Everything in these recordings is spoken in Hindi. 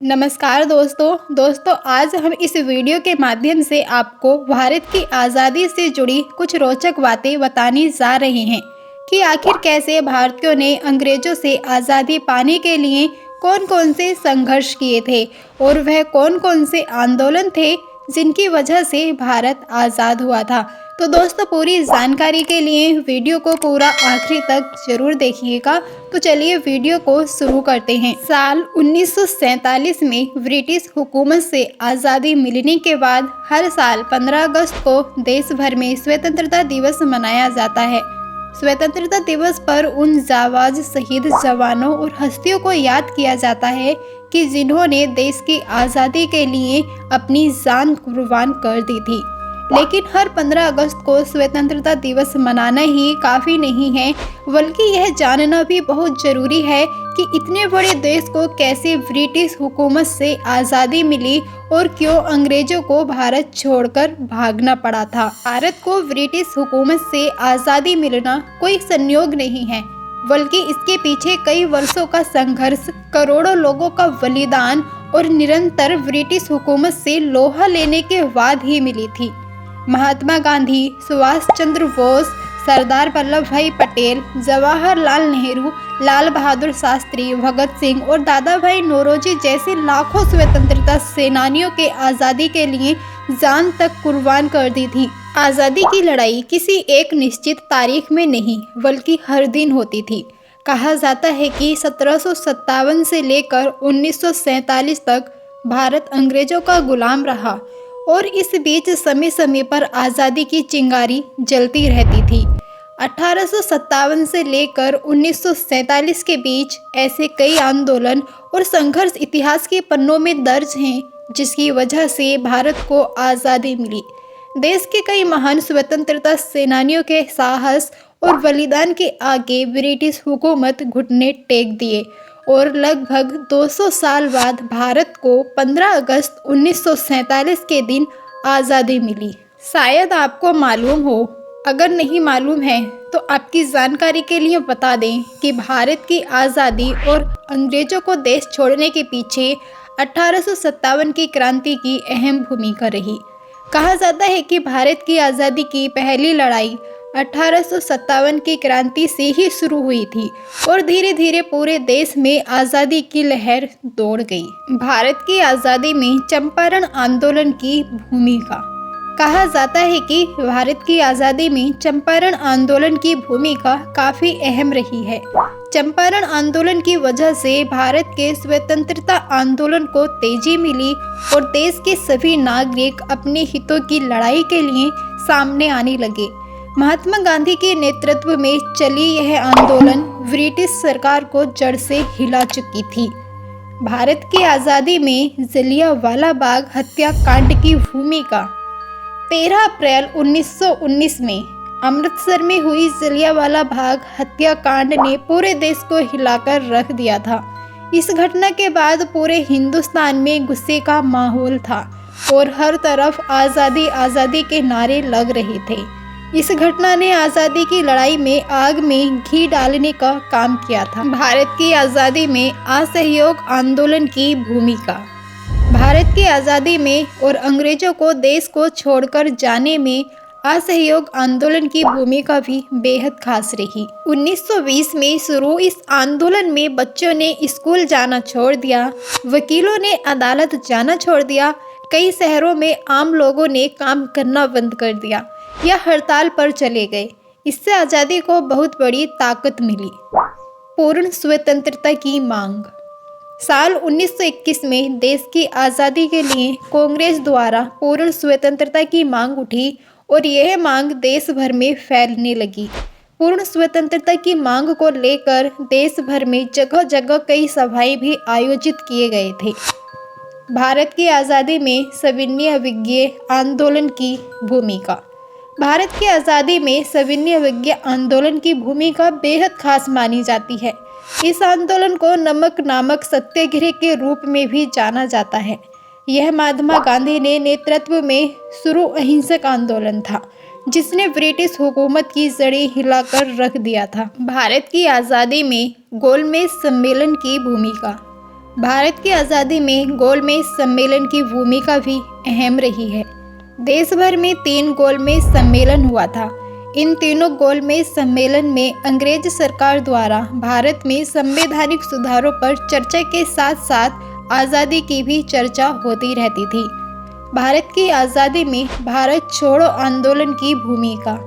नमस्कार दोस्तों आज हम इस वीडियो के माध्यम से आपको भारत की आज़ादी से जुड़ी कुछ रोचक बातें बताने जा रहे हैं कि आखिर कैसे भारतीयों ने अंग्रेज़ों से आज़ादी पाने के लिए कौन-कौन से संघर्ष किए थे और वह कौन-कौन से आंदोलन थे जिनकी वजह से भारत आज़ाद हुआ था। तो दोस्तों पूरी जानकारी के लिए वीडियो को पूरा आखिरी तक जरूर देखिएगा। तो चलिए वीडियो को शुरू करते हैं। साल 1947 में ब्रिटिश हुकूमत से आज़ादी मिलने के बाद हर साल 15 अगस्त को देश भर में स्वतंत्रता दिवस मनाया जाता है। स्वतंत्रता दिवस पर उन जाबाज शहीद जवानों और हस्तियों को याद किया जाता है कि जिन्होंने देश की आज़ादी के लिए अपनी जान कुर्बान कर दी थी। लेकिन हर 15 अगस्त को स्वतंत्रता दिवस मनाना ही काफ़ी नहीं है, बल्कि यह जानना भी बहुत ज़रूरी है कि इतने बड़े देश को कैसे ब्रिटिश हुकूमत से आज़ादी मिली और क्यों अंग्रेज़ों को भारत छोड़कर भागना पड़ा था। भारत को ब्रिटिश हुकूमत से आज़ादी मिलना कोई संयोग नहीं है, बल्कि इसके पीछे कई वर्षों का संघर्ष, करोड़ों लोगों का बलिदान और निरंतर ब्रिटिश हुकूमत से लोहा लेने के बाद ही मिली थी। महात्मा गांधी, सुभाष चंद्र बोस, सरदार वल्लभ भाई पटेल, जवाहरलाल नेहरू, लाल बहादुर शास्त्री, भगत सिंह और दादा भाई नौरोजी जैसे लाखों स्वतंत्रता सेनानियों के आज़ादी के लिए जान तक कुर्बान कर दी थी। आज़ादी की लड़ाई किसी एक निश्चित तारीख में नहीं, बल्कि हर दिन होती थी। कहा जाता है कि 1757 से लेकर 1947 तक भारत अंग्रेजों का गुलाम रहा और इस बीच समय समय पर आज़ादी की चिंगारी जलती रहती थी। 1857 से लेकर 1947 के बीच ऐसे कई आंदोलन और संघर्ष इतिहास के पन्नों में दर्ज हैं, जिसकी वजह से भारत को आज़ादी मिली। देश के कई महान स्वतंत्रता सेनानियों के साहस और बलिदान के आगे ब्रिटिश हुकूमत घुटने टेक दिए और लगभग 200 साल बाद भारत को 15 अगस्त 1947 के दिन आज़ादी मिली। शायद आपको मालूम हो, अगर नहीं मालूम है तो आपकी जानकारी के लिए बता दें कि भारत की आज़ादी और अंग्रेज़ों को देश छोड़ने के पीछे 1857 की क्रांति की अहम भूमिका रही। कहा जाता है कि भारत की आज़ादी की पहली लड़ाई 1857 की क्रांति से ही शुरू हुई थी और धीरे धीरे पूरे देश में आज़ादी की लहर दौड़ गई। भारत की आज़ादी में चंपारण आंदोलन की भूमिका। कहा जाता है कि भारत की आज़ादी में चंपारण आंदोलन की भूमिका काफ़ी अहम रही है। चंपारण आंदोलन की वजह से भारत के स्वतंत्रता आंदोलन को तेजी मिली और देश के सभी नागरिक अपने हितों की लड़ाई के लिए सामने आने लगे। महात्मा गांधी के नेतृत्व में चली यह आंदोलन ब्रिटिश सरकार को जड़ से हिला चुकी थी। भारत की आज़ादी में जलियांवाला बाग हत्याकांड की भूमिका। 13 अप्रैल 1919 में अमृतसर में हुई जलियांवाला बाग हत्याकांड ने पूरे देश को हिलाकर रख दिया था। इस घटना के बाद पूरे हिंदुस्तान में गुस्से का माहौल था और हर तरफ आज़ादी आज़ादी के नारे लग रहे थे। इस घटना ने आज़ादी की लड़ाई में आग में घी डालने का काम किया था। भारत की आज़ादी में असहयोग आंदोलन की भूमिका। भारत की आज़ादी में और अंग्रेजों को देश को छोड़कर जाने में असहयोग आंदोलन की भूमिका भी बेहद खास रही। 1920 में शुरू इस आंदोलन में बच्चों ने स्कूल जाना छोड़ दिया, वकीलों ने अदालत जाना छोड़ दिया, कई शहरों में आम लोगों ने काम करना बंद कर दिया या हड़ताल पर चले गए। इससे आज़ादी को बहुत बड़ी ताकत मिली। पूर्ण स्वतंत्रता की मांग। साल 1921 में देश की आज़ादी के लिए कांग्रेस द्वारा पूर्ण स्वतंत्रता की मांग उठी और यह मांग देश भर में फैलने लगी। पूर्ण स्वतंत्रता की मांग को लेकर देश भर में जगह जगह कई सभाएं भी आयोजित किए गए थे। भारत की आज़ादी में सविनय अवज्ञा आंदोलन की भूमिका। भारत की आज़ादी में सविनय अवज्ञा आंदोलन की भूमिका बेहद खास मानी जाती है। इस आंदोलन को नमक नामक सत्याग्रह के रूप में भी जाना जाता है। यह महात्मा गांधी ने नेतृत्व में शुरू अहिंसक आंदोलन था, जिसने ब्रिटिश हुकूमत की जड़ें हिलाकर रख दिया था। भारत की आज़ादी में गोलमेज सम्मेलन की भूमिका। भारत की आज़ादी में गोलमेज सम्मेलन की भूमिका भी अहम रही है। देश भर में 3 गोलमेज सम्मेलन हुआ था। इन तीनों गोलमेज सम्मेलन में अंग्रेज सरकार द्वारा भारत में संवैधानिक सुधारों पर चर्चा के साथ साथ आज़ादी की भी चर्चा होती रहती थी। भारत की आज़ादी में भारत छोड़ो आंदोलन की भूमिका।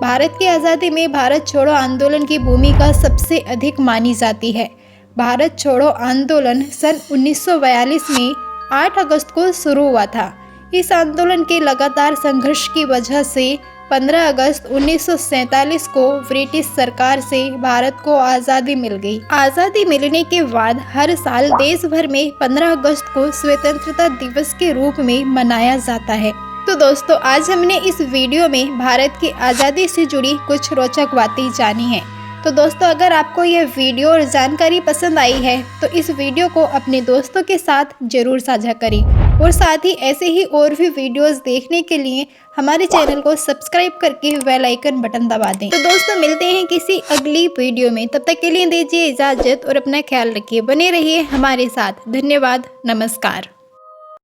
भारत की आज़ादी में भारत छोड़ो आंदोलन की भूमिका सबसे अधिक मानी जाती है। भारत छोड़ो आंदोलन सन 1942 में 8 अगस्त को शुरू हुआ था। इस आंदोलन के लगातार संघर्ष की वजह से 15 अगस्त 1947 को ब्रिटिश सरकार से भारत को आज़ादी मिल गई। आज़ादी मिलने के बाद हर साल देश भर में 15 अगस्त को स्वतंत्रता दिवस के रूप में मनाया जाता है। तो दोस्तों, आज हमने इस वीडियो में भारत की आज़ादी से जुड़ी कुछ रोचक बातें जानी हैं। तो दोस्तों, अगर आपको यह वीडियो और जानकारी पसंद आई है तो इस वीडियो को अपने दोस्तों के साथ जरूर साझा करें और साथ ही ऐसे ही और भी वीडियोस देखने के लिए हमारे चैनल को सब्सक्राइब करके बेल आइकन बटन दबा दें। तो दोस्तों, मिलते हैं किसी अगली वीडियो में। तब तक के लिए दीजिए इजाज़त और अपना ख्याल रखिए। बने रहिए हमारे साथ। धन्यवाद। नमस्कार।